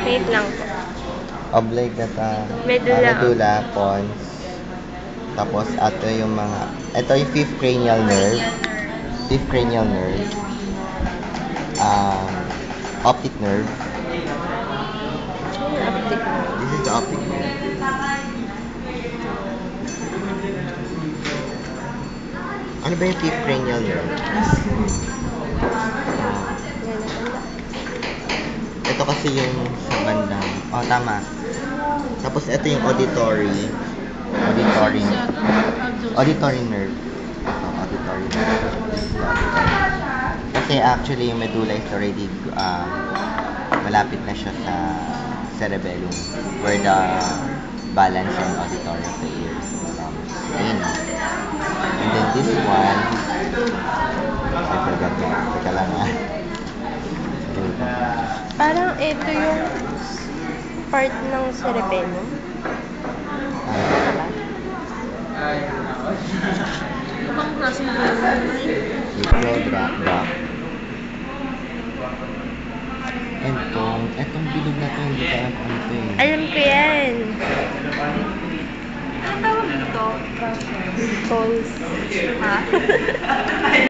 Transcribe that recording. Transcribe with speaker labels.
Speaker 1: Wait lang po.
Speaker 2: Obligata,
Speaker 1: Medulla.
Speaker 2: medulla, pons. Tapos, ito yung mga, ito yung fifth cranial nerve. Fifth cranial nerve. Um, optic nerve.
Speaker 1: Ano yung optic nerve?
Speaker 2: This is the optic nerve. Ano ba yung fifth cranial nerve? Ito kasi yung sa bandang, oh tama. Tapos ito yung auditory. Auditory nerve. Ito, auditory nerve. This is the auditory. Kasi actually yung medulla is already malapit na siya sa cerebellum where the balance and auditory of the ears in. And then this one, I forgot na. Teka lang Ganito.
Speaker 1: Parang ito yung part ng cerebellum. Ibang klase ng
Speaker 2: Microdrock. And etong bilog na to, hindi ko alam kung ano to eh.
Speaker 1: Alam ko yan.
Speaker 3: Ano tawag dito?
Speaker 1: Pulse.
Speaker 3: Ha?